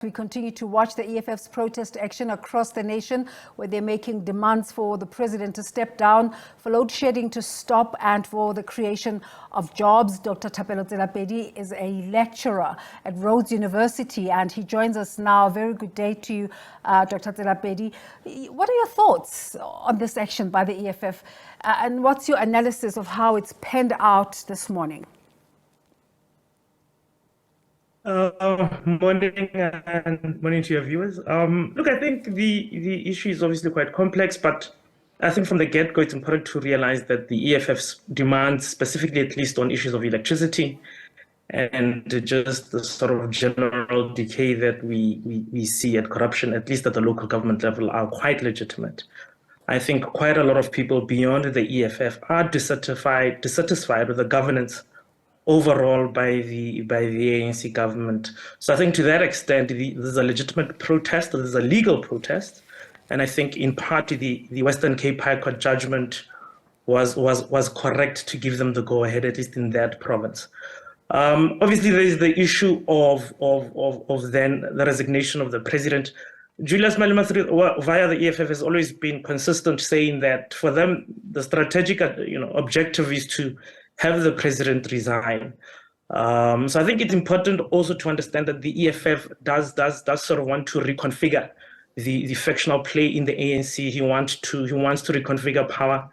We continue to watch the EFF's protest action across the nation, where they're making demands for the president to step down, for load shedding to stop, and for the creation of jobs. Dr Thapelo Tselapedi is a lecturer at Rhodes University, and he joins us now. Very good day to you, Dr Tselapedi. What are your thoughts on this action by the EFF, and what's your analysis of how it's panned out this morning? Morning and morning to your viewers. Look, I think the issue is obviously quite complex, but I think from the get-go it's important to realize that the EFF's demands, specifically at least on issues of electricity and just the sort of general decay that we see at corruption, at least at the local government level, are quite legitimate. I think quite a lot of people beyond the EFF are dissatisfied with the governance overall by the ANC government. So I think to that extent, there's a legitimate protest, there's a legal protest, and I think in part the Western Cape High Court judgment was correct to give them the go-ahead, at least in that province. Obviously, there is the issue of then the resignation of the president. Julius Malema via the EFF has always been consistent, saying that for them the strategic objective is to have the president resign. So I think it's important also to understand that the EFF does sort of want to reconfigure the factional play in the ANC. He wants to reconfigure power,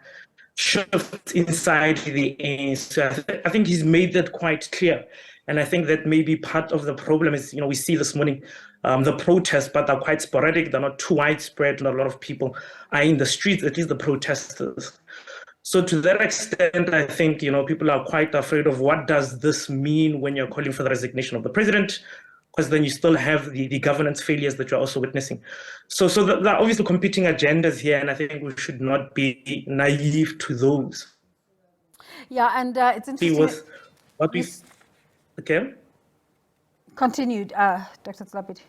shift inside the ANC. I think he's made that quite clear, and I think that maybe part of the problem is, we see this morning the protests, but they're quite sporadic. They're not too widespread. Not a lot of people are in the streets, at least the protesters. So to that extent, I think, people are quite afraid of what does this mean when you're calling for the resignation of the president, because then you still have the governance failures that you're also witnessing. So there are obviously competing agendas here, and I think we should not be naive to those. Yeah, and it's interesting. With what we, okay? Continued, Dr. Tselapedi.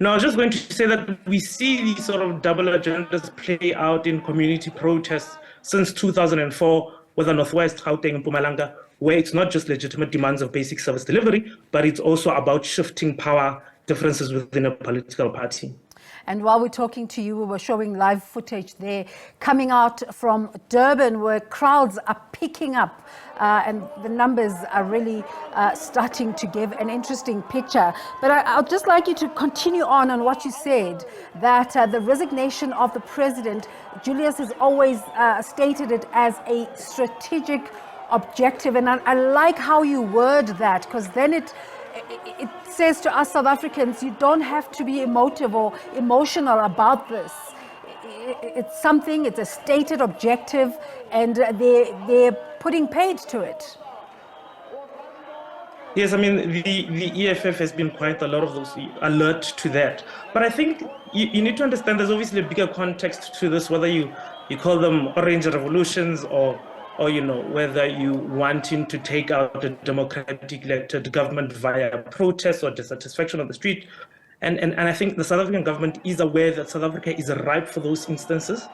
No, I was just going to say that we see these sort of double agendas play out in community protests since 2004 with the Northwest, Gauteng, and Mpumalanga, where it's not just legitimate demands of basic service delivery, but it's also about shifting power differences within a political party. And while we're talking to you, we were showing live footage there coming out from Durban, where crowds are picking up and the numbers are really starting to give an interesting picture. But I'd just like you to continue on what you said, that the resignation of the president, Julius has always stated it as a strategic objective. And I like how you word that, because then it says to us South Africans, you don't have to be emotive or emotional about this. It's something, it's a stated objective, and they're putting paid to it. Yes, I mean, the EFF has been quite a lot of those alert to that. But I think you need to understand there's obviously a bigger context to this, whether you call them orange revolutions or whether you wanting to take out a democratic elected government via protest or dissatisfaction on the street. And I think the South African government is aware that South Africa is ripe for those instances.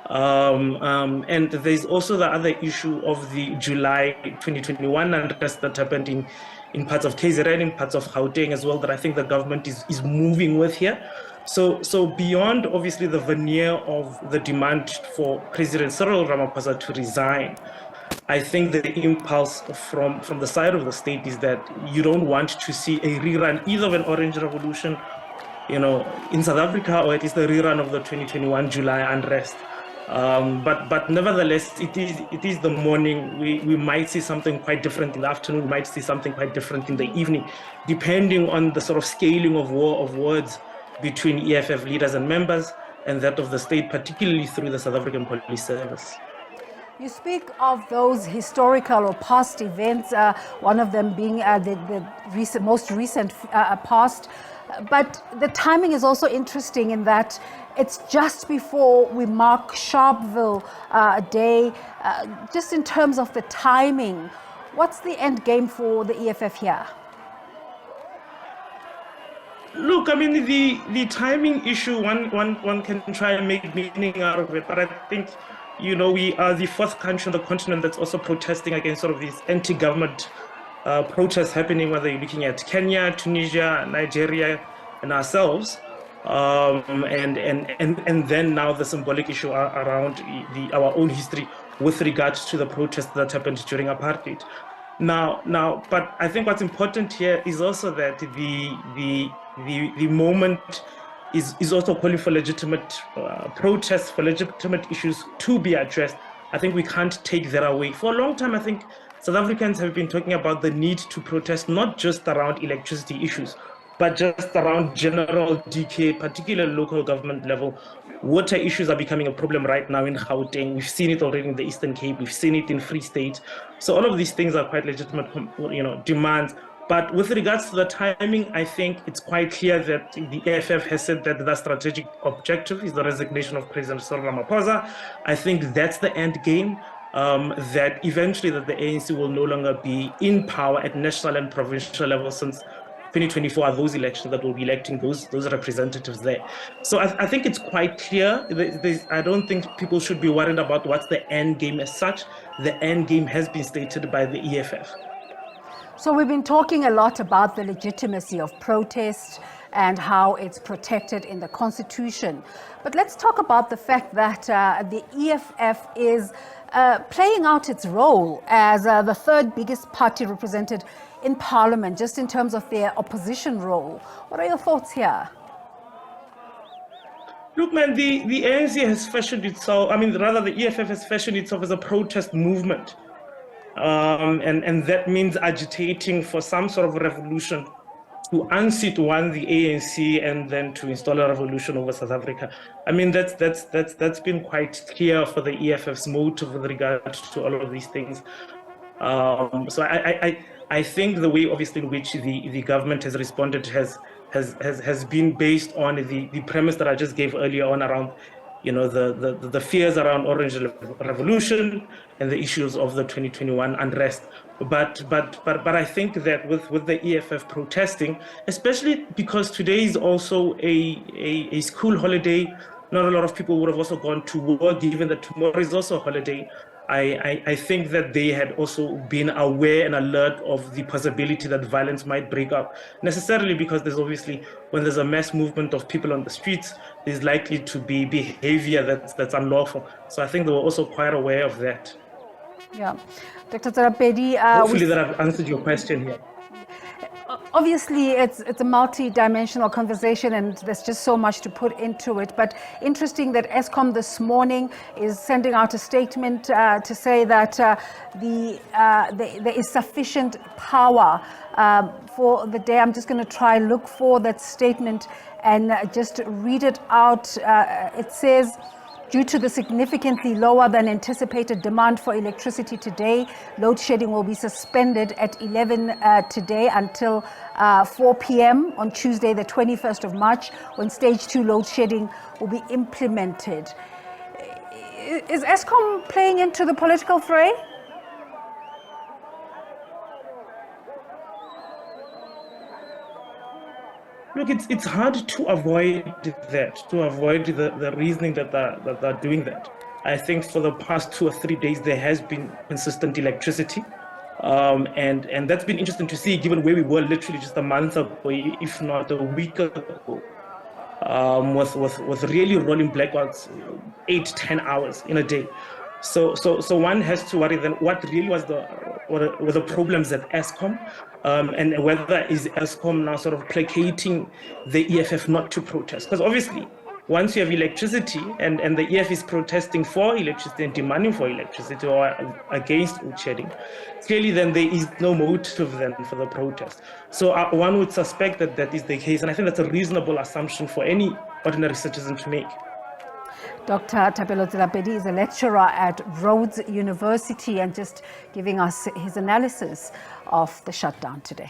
And there's also the other issue of the July 2021 unrest that happened in parts of KZN, in parts of Gauteng as well, that I think the government is moving with here. So beyond obviously the veneer of the demand for President Cyril Ramaphosa to resign, I think the impulse from the side of the state is that you don't want to see a rerun either of an orange revolution, in South Africa, or at least the rerun of the 2021 July unrest. But nevertheless, it is the morning. We might see something quite different in the afternoon. We might see something quite different in the evening, depending on the sort of scaling of war of words between EFF leaders and members, and that of the state, particularly through the South African Police Service. You speak of those historical or past events, one of them being the most recent past, but the timing is also interesting in that it's just before we mark Sharpeville Day. Just in terms of the timing, what's the end game for the EFF here? Look, I mean, the timing issue, one can try and make meaning out of it, but I think, we are the fourth country on the continent that's also protesting against sort of these anti-government protests happening, whether you're looking at Kenya, Tunisia, Nigeria, and ourselves. And then now the symbolic issue around our own history with regards to the protests that happened during apartheid. Now, but I think what's important here is also that the moment is also calling for legitimate protests, for legitimate issues to be addressed. I think we can't take that away. For a long time, I think South Africans have been talking about the need to protest, not just around electricity issues, but just around general decay, particularly local government level. Water issues are becoming a problem right now in Gauteng. We've seen it already in the Eastern Cape. We've seen it in Free State. So all of these things are quite legitimate, demands. But with regards to the timing, I think it's quite clear that the EFF has said that the strategic objective is the resignation of President Cyril Ramaphosa. I think that's the end game. That eventually that the ANC will no longer be in power at national and provincial level, since 2024 are those elections that will be electing those representatives there. So I think it's quite clear. I don't think people should be worried about what's the end game as such. The end game has been stated by the EFF. So we've been talking a lot about the legitimacy of protest and how it's protected in the Constitution. But let's talk about the fact that the EFF is playing out its role as the third biggest party represented in Parliament, just in terms of their opposition role. What are your thoughts here? Look, man, the ANC has fashioned itself, the EFF has fashioned itself as a protest movement. And that means agitating for some sort of revolution to unseat the ANC and then to install a revolution over South Africa. I mean, that's been quite clear for the EFF's motive with regard to all of these things. So I think the way, obviously, in which the government has responded has been based on the premise that I just gave earlier on around, the fears around Orange Revolution and the issues of the 2021 unrest. But I think that with the EFF protesting, especially because today is also a school holiday, not a lot of people would have also gone to work, given that tomorrow is also a holiday. I think that they had also been aware and alert of the possibility that violence might break out, necessarily because there's obviously, when there's a mass movement of people on the streets, there's likely to be behavior that's unlawful. So I think they were also quite aware of that. Yeah. Dr. Tselapedi, hopefully that I've answered your question here. Obviously, it's a multi-dimensional conversation, and there's just so much to put into it. But interesting that Eskom this morning is sending out a statement to say that there is sufficient power for the day. I'm just going to try look for that statement and just read it out. It says, due to the significantly lower than anticipated demand for electricity today, load shedding will be suspended at 11 today until 4 p.m. on Tuesday, the 21st of March, when stage 2 load shedding will be implemented. Is Eskom playing into the political fray? Look, it's hard to avoid that, to avoid the reasoning that they're doing that. I think for the past 2 or 3 days, there has been consistent electricity. And that's been interesting to see, given where we were literally just a month ago, if not a week ago, with really rolling blackouts, 8-10 hours in a day. So one has to worry then what really was were the problems at Eskom, and whether is Eskom now sort of placating the EFF not to protest. Because obviously, once you have electricity and the EFF is protesting for electricity and demanding for electricity or against load shedding, clearly then there is no motive then for the protest. So one would suspect that that is the case, and I think that's a reasonable assumption for any ordinary citizen to make. Dr. Thapelo Tselapedi is a lecturer at Rhodes University and just giving us his analysis of the shutdown today.